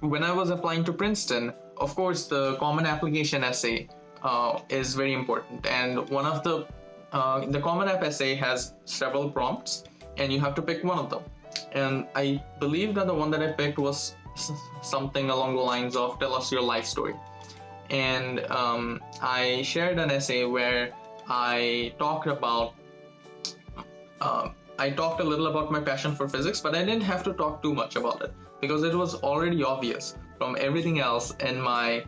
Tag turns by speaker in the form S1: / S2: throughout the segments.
S1: when I was applying to Princeton, of course, the common application essay is very important, and one of the common app essay has several prompts, and you have to pick one of them. And I believe that the one that I picked was something along the lines of "Tell us your life story." And I shared an essay where I talked a little about my passion for physics, but I didn't have to talk too much about it because it was already obvious from everything else in my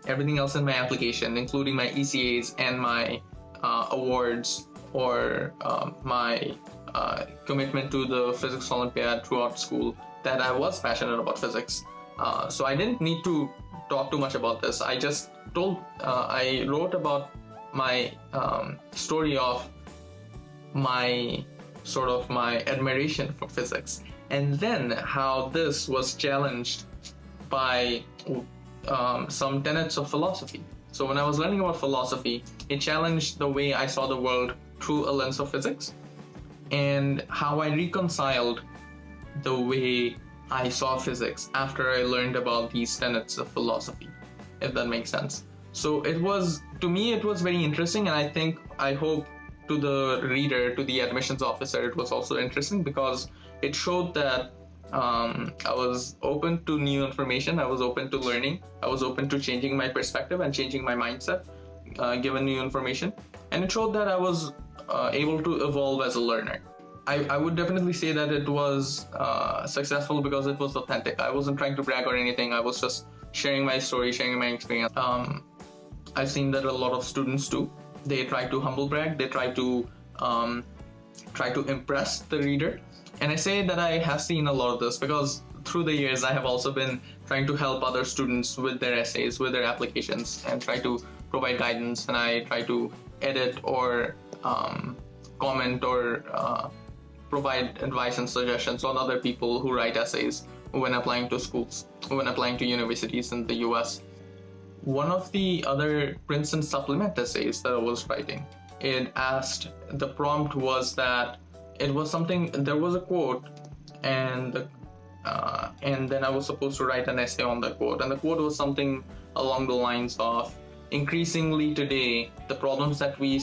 S1: application, including my ECAs and my awards or my commitment to the physics Olympiad throughout school, that I was passionate about physics. So I didn't need to talk too much about this. I just I wrote about my story of my admiration for physics, and then how this was challenged by some tenets of philosophy. So when I was learning about philosophy, it challenged the way I saw the world through a lens of physics, and how I reconciled the way I saw physics after I learned about these tenets of philosophy, if that makes sense. So to me it was very interesting, and I hope to the reader, to the admissions officer, it was also interesting because it showed that I was open to new information, I was open to learning, I was open to changing my perspective and changing my mindset given new information, and it showed that I was able to evolve as a learner. I would definitely say that it was successful because it was authentic. I wasn't trying to brag or anything, I was just sharing my story, sharing my experience. I've seen that a lot of students do. They try to humble brag, they try to impress the reader. And I say that I have seen a lot of this because through the years I have also been trying to help other students with their essays, with their applications, and try to provide guidance, and I try to edit or comment or provide advice and suggestions on other people who write essays when applying to schools, when applying to universities in the US. One of the other Princeton supplement essays that I was writing, the prompt was that there was a quote, and then I was supposed to write an essay on the quote, and the quote was something along the lines of, increasingly today, the problems that we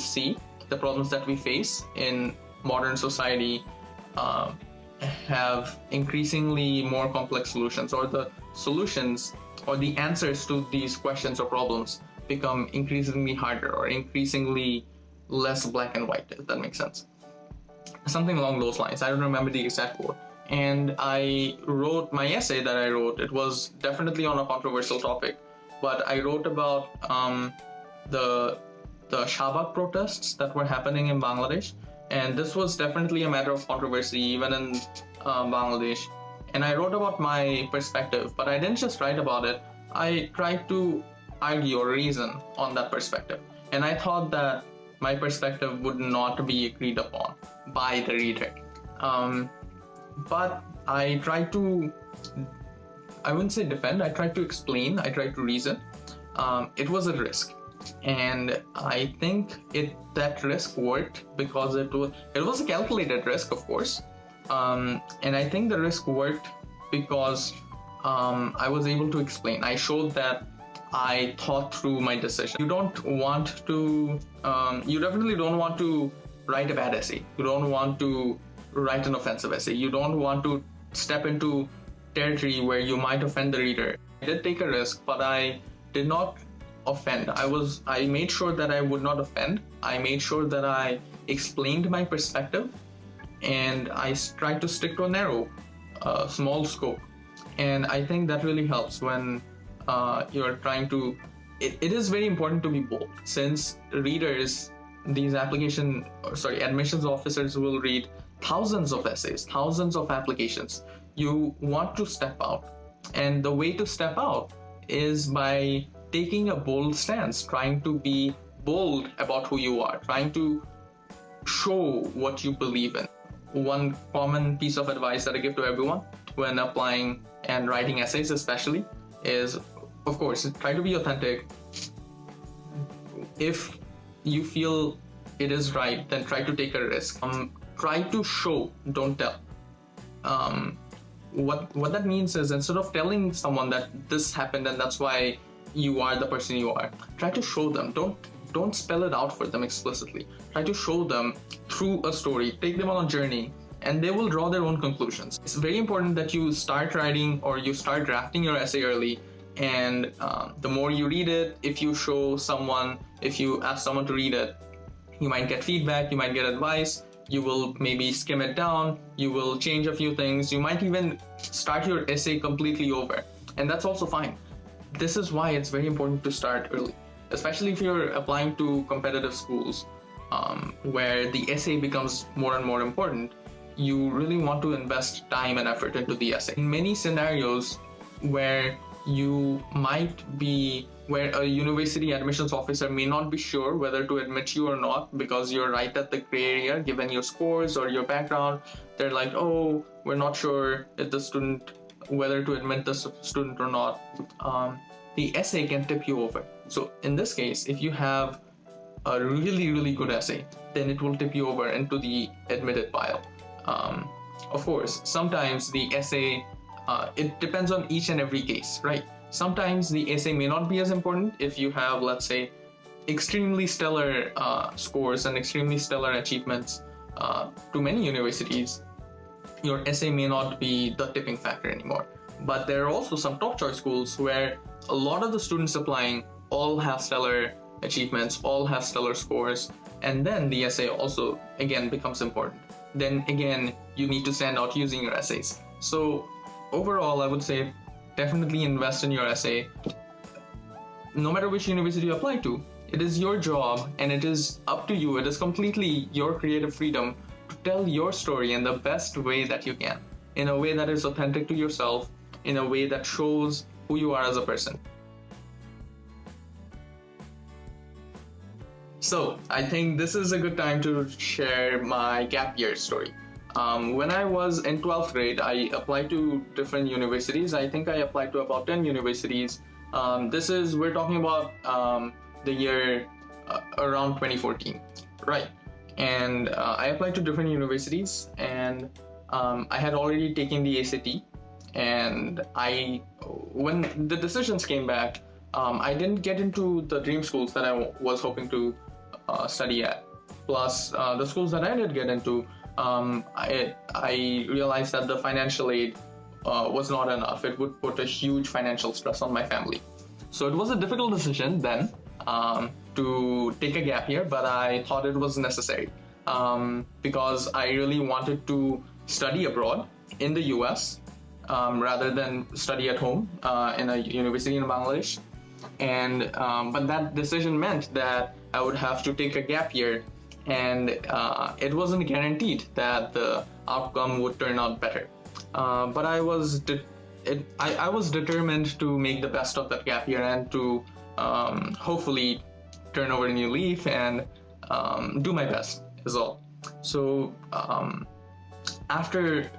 S1: face in modern society have increasingly more complex solutions, or the solutions or the answers to these questions or problems become increasingly harder or increasingly less black and white, if that makes sense. Something along those lines. I don't remember the exact quote. And I wrote my essay that I wrote. It was definitely on a controversial topic, but I wrote about the Shabak protests that were happening in Bangladesh. And this was definitely a matter of controversy even in Bangladesh. And I wrote about my perspective, but I didn't just write about it. I tried to argue or reason on that perspective. And I thought that my perspective would not be agreed upon by the reader. But I tried to, I wouldn't say defend, I tried to explain, I tried to reason. It was a risk. And I think that risk worked because it was a calculated risk, of course. And I think the risk worked because I was able to explain. I showed that I thought through my decision. You definitely don't want to write a bad essay. You don't want to write an offensive essay. You don't want to step into territory where you might offend the reader. I did take a risk, but I did not offend. I made sure that I would not offend. I made sure that I explained my perspective, and I tried to stick to a narrow, small scope. And I think that really helps when you're trying to. It is very important to be bold, since readers, admissions officers will read thousands of essays, thousands of applications. You want to step out, and the way to step out is by taking a bold stance, trying to be bold about who you are, trying to show what you believe in. One common piece of advice that I give to everyone when applying and writing essays especially is, of course, try to be authentic. If you feel it is right, then try to take a risk. Try to show, don't tell. what that means is, instead of telling someone that this happened and that's why you are the person you are, try to show them. Don't spell it out for them explicitly. Try to show them through a story. Take them on a journey, and they will draw their own conclusions. It's very important that you start writing or you start drafting your essay early. And the more you read it, if you ask someone to read it, you might get feedback, you might get advice, you will maybe skim it down, you will change a few things, you might even start your essay completely over. And that's also fine. This is why it's very important to start early, especially if you're applying to competitive schools, where the essay becomes more and more important. You really want to invest time and effort into the essay. In many scenarios where a university admissions officer may not be sure whether to admit you or not because you're right at the gray area given your scores or your background, they're like, oh, we're not sure whether to admit the student or not. The essay can tip you over. So in this case, if you have a really, really good essay, then it will tip you over into the admitted pile. Of course, sometimes the essay, it depends on each and every case, right? Sometimes the essay may not be as important. If you have, let's say, extremely stellar scores and extremely stellar achievements to many universities, your essay may not be the tipping factor anymore. But there are also some top choice schools where a lot of the students applying all have stellar achievements, all have stellar scores, and then the essay also, again, becomes important. Then again, you need to stand out using your essays. So overall, I would say definitely invest in your essay. No matter which university you apply to, it is your job and it is up to you. It is completely your creative freedom to tell your story in the best way that you can, in a way that is authentic to yourself, in a way that shows who you are as a person. So I think this is a good time to share my gap year story. When I was in 12th grade, I applied to different universities. I think I applied to about 10 universities. We're talking about the year around 2014, right? And I applied to different universities, and I had already taken the ACT. And when the decisions came back, I didn't get into the dream schools that I was hoping to study at. Plus, the schools that I did get into, I realized that the financial aid was not enough. It would put a huge financial stress on my family. So it was a difficult decision then to take a gap year, but I thought it was necessary because I really wanted to study abroad in the US rather than study at home in a university in Bangladesh. But that decision meant that I would have to take a gap year, and it wasn't guaranteed that the outcome would turn out better. But I was determined to make the best of that gap year and to hopefully turn over a new leaf and do my best is all. So after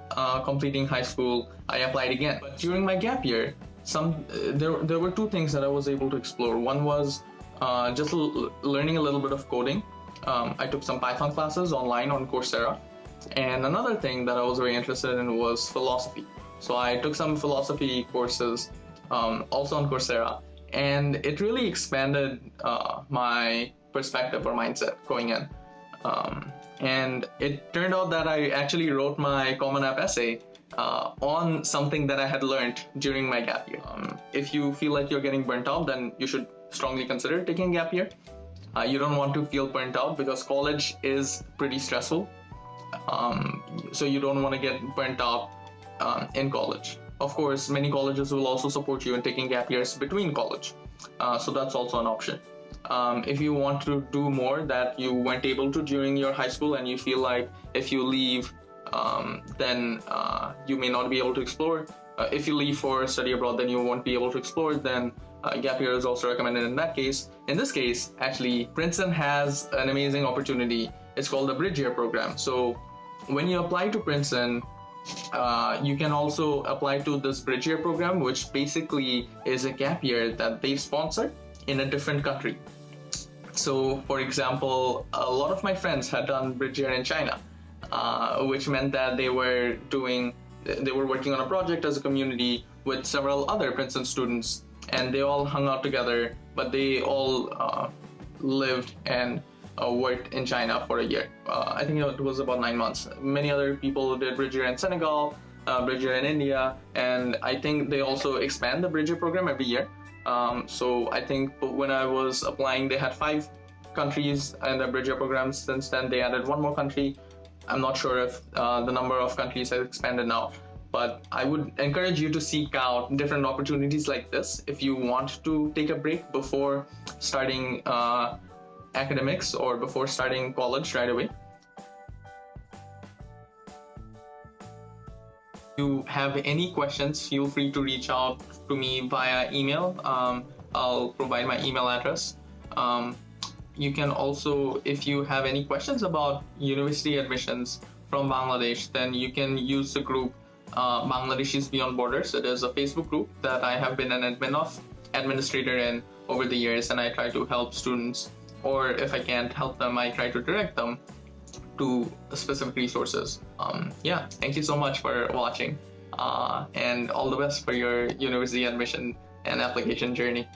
S1: completing high school, I applied again. But during my gap year, there were two things that I was able to explore. One was just learning a little bit of coding. I took some Python classes online on Coursera. And another thing that I was very interested in was philosophy. So I took some philosophy courses also on Coursera. And it really expanded my perspective or mindset going in. And it turned out that I actually wrote my Common App essay on something that I had learned during my gap year. If you feel like you're getting burnt out, then you should strongly consider taking a gap year. You don't want to feel burnt out because college is pretty stressful. So you don't want to get burnt out in college. Of course, many colleges will also support you in taking gap years between college. So that's also an option. If you want to do more that you weren't able to during your high school and you feel like if you leave, then you may not be able to explore. If you leave for study abroad, then you won't be able to explore, then gap year is also recommended in that case. In this case, actually, Princeton has an amazing opportunity. It's called the Bridge Year program. So when you apply to Princeton, you can also apply to this Bridge Year program, which basically is a gap year that they sponsor in a different country. So, for example, a lot of my friends had done Bridge Year in China, which meant that they were doing they were working on a project as a community with several other Princeton students, and they all hung out together, but they all lived and worked in China for a year. I think it was about 9 months. Many other people did bridge year in Senegal, bridge year in India, and I think they also expand the bridge year program every year. So I think when I was applying, they had 5 countries in the bridge year program. Since then, they added 1 more country. I'm not sure if the number of countries has expanded now, but I would encourage you to seek out different opportunities like this if you want to take a break before starting academics or before starting college right away. If you have any questions, feel free to reach out to me via email. I'll provide my email address. You can also, if you have any questions about university admissions from Bangladesh, then you can use the group Bangladeshis Beyond Borders. It is a Facebook group that I have been an administrator in over the years, and I try to help students, or if I can't help them, I try to direct them to specific resources. Yeah, thank you so much for watching, and all the best for your university admission and application journey.